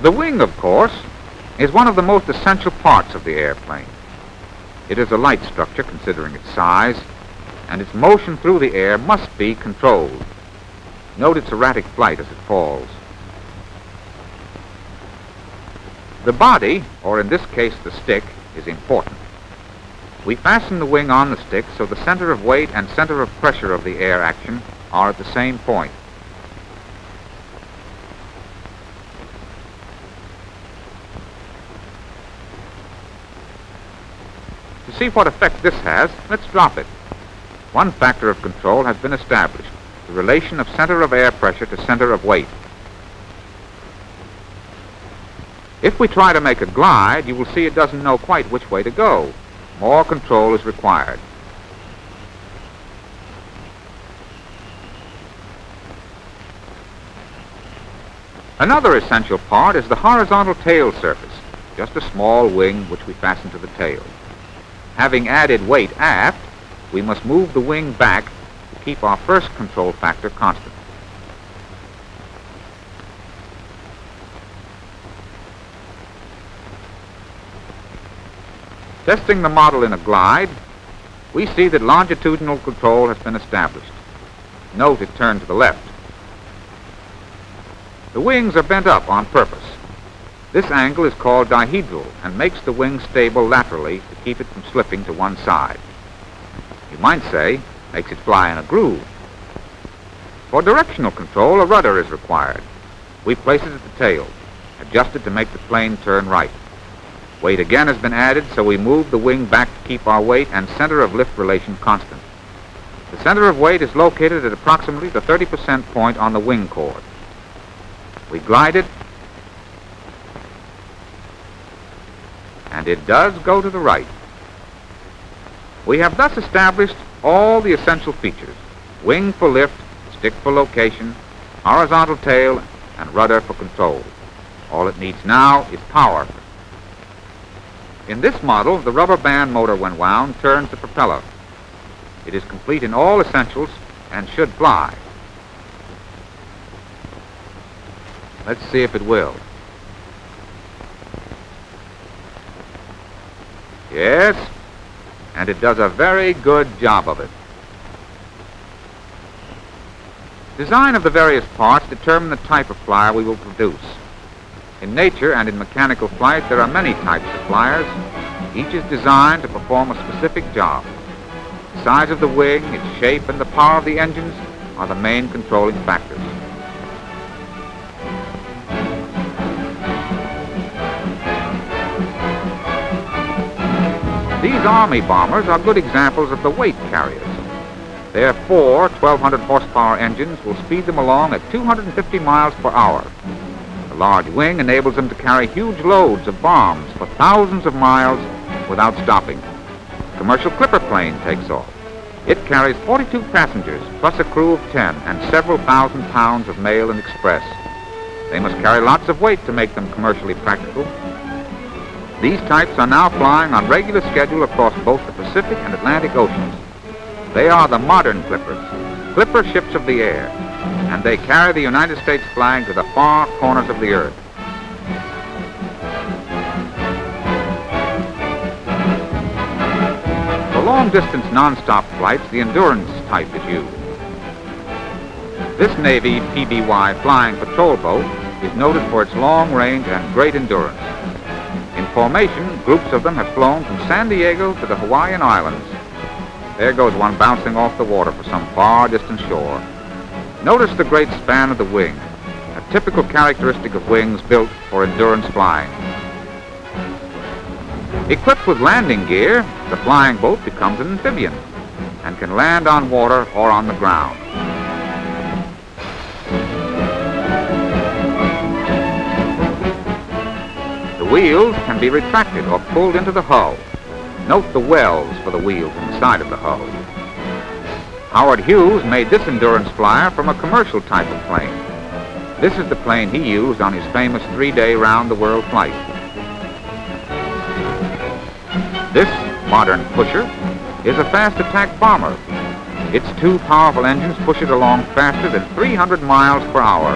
The wing, of course, is one of the most essential parts of the airplane. It is a light structure considering its size, and its motion through the air must be controlled. Note its erratic flight as it falls. The body, or in this case the stick, is important. We fasten the wing on the stick so the center of weight and center of pressure of the air action are at the same point. To see what effect this has, let's drop it. One factor of control has been established, the relation of center of air pressure to center of weight. If we try to make a glide, you will see it doesn't know quite which way to go. More control is required. Another essential part is the horizontal tail surface, just a small wing which we fasten to the tail. Having added weight aft, we must move the wing back to keep our first control factor constant. Testing the model in a glide, we see that longitudinal control has been established. Note it turned to the left. The wings are bent up on purpose. This angle is called dihedral and makes the wing stable laterally to keep it from slipping to one side. You might say, makes it fly in a groove. For directional control, a rudder is required. We place it at the tail, adjust it to make the plane turn right. Weight again has been added, so we move the wing back to keep our weight and center of lift relation constant. The center of weight is located at approximately the 30% point on the wing chord. We glide it, and it does go to the right. We have thus established all the essential features: wing for lift, stick for location, horizontal tail, and rudder for control. All it needs now is power. In this model, the rubber band motor, when wound, turns the propeller. It is complete in all essentials and should fly. Let's see if it will. Yes, and it does a very good job of it. Design of the various parts determine the type of flyer we will produce. In nature and in mechanical flight, there are many types of flyers. Each is designed to perform a specific job. The size of the wing, its shape, and the power of the engines are the main controlling factors. These Army bombers are good examples of the weight carriers. Their four 1,200 horsepower engines will speed them along at 250 miles per hour. The large wing enables them to carry huge loads of bombs for thousands of miles without stopping. The commercial Clipper plane takes off. It carries 42 passengers plus a crew of 10 and several thousand pounds of mail and express. They must carry lots of weight to make them commercially practical. These types are now flying on regular schedule across both the Pacific and Atlantic Oceans. They are the modern Clippers, Clipper ships of the air, and they carry the United States flag to the far corners of the earth. For long-distance non-stop flights, the Endurance type is used. This Navy PBY flying patrol boat is noted for its long range and great endurance. In formation, groups of them have flown from San Diego to the Hawaiian Islands. There goes one bouncing off the water for some far distant shore. Notice the great span of the wing, a typical characteristic of wings built for endurance flying. Equipped with landing gear, the flying boat becomes an amphibian and can land on water or on the ground. The wheels can be retracted or pulled into the hull. Note the wells for the wheels in the side of the hull. Howard Hughes made this endurance flyer from a commercial type of plane. This is the plane he used on his famous 3-day round-the-world flight. This modern pusher is a fast attack bomber. Its two powerful engines push it along faster than 300 miles per hour.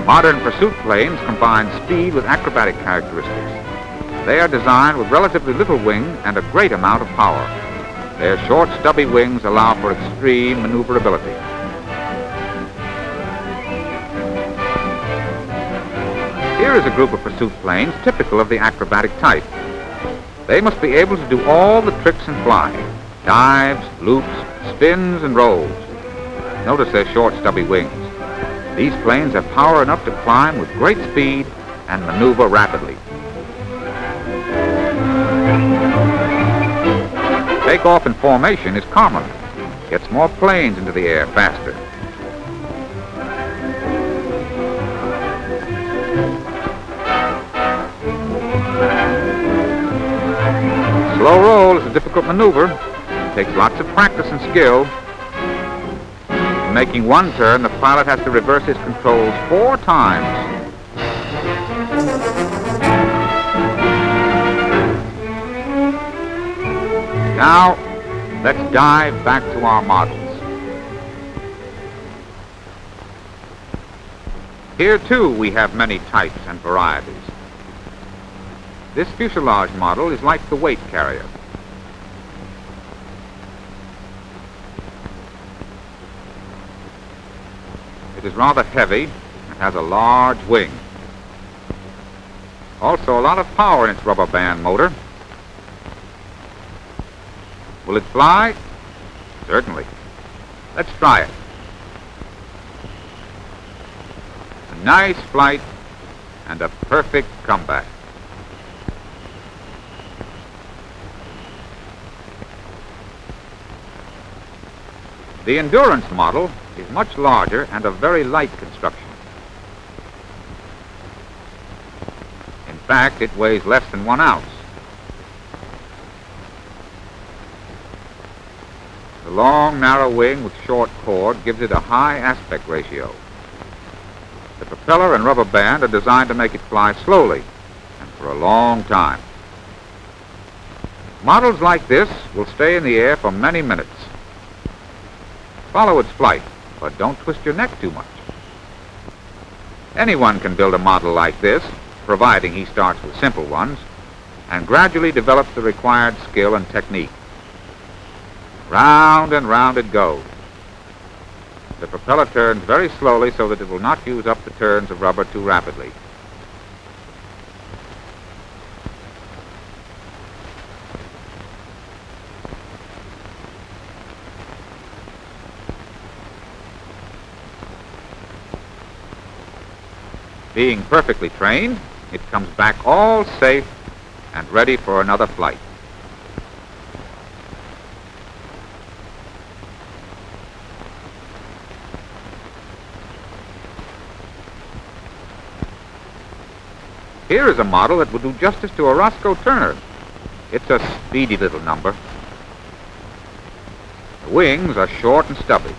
Modern pursuit planes combine speed with acrobatic characteristics. They are designed with relatively little wing and a great amount of power. Their short, stubby wings allow for extreme maneuverability. Here is a group of pursuit planes typical of the acrobatic type. They must be able to do all the tricks in flying: dives, loops, spins, and rolls. Notice their short, stubby wings. These planes have power enough to climb with great speed and maneuver rapidly. Takeoff in formation is common. Gets more planes into the air faster. Slow roll is a difficult maneuver. It takes lots of practice and skill. In making one turn, the pilot has to reverse his controls 4 times. Now, let's dive back to our models. Here, too, we have many types and varieties. This fuselage model is like the weight carrier. It is rather heavy and has a large wing. Also, a lot of power in its rubber band motor. Will it fly? Certainly. Let's try it. A nice flight and a perfect comeback. The Endurance model is much larger and of very light construction. In fact, it weighs less than 1 ounce. The long, narrow wing with short chord gives it a high aspect ratio. The propeller and rubber band are designed to make it fly slowly and for a long time. Models like this will stay in the air for many minutes. Follow its flight, but don't twist your neck too much. Anyone can build a model like this, providing he starts with simple ones, and gradually develops the required skill and technique. Round and round it goes. The propeller turns very slowly so that it will not use up the turns of rubber too rapidly. Being perfectly trained, it comes back all safe and ready for another flight. Here is a model that will do justice to a Roscoe Turner. It's a speedy little number. The wings are short and stubby.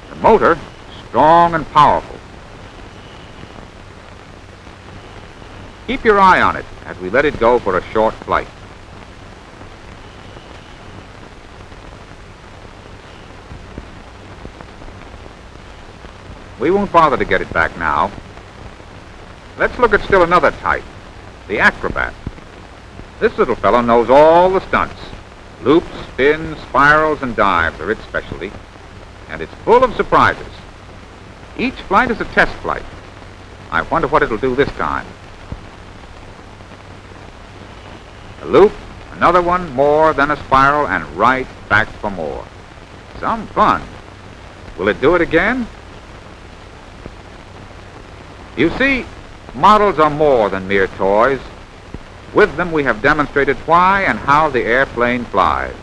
The motor, strong and powerful. Keep your eye on it as we let it go for a short flight. We won't bother to get it back now. Let's look at still another type, the Acrobat. This little fellow knows all the stunts. Loops, spins, spirals, and dives are its specialty, and it's full of surprises. Each flight is a test flight. I wonder what it'll do this time. A loop, another one, more, then a spiral, and right back for more. Some fun. Will it do it again? You see, models are more than mere toys. With them, we have demonstrated why and how the airplane flies.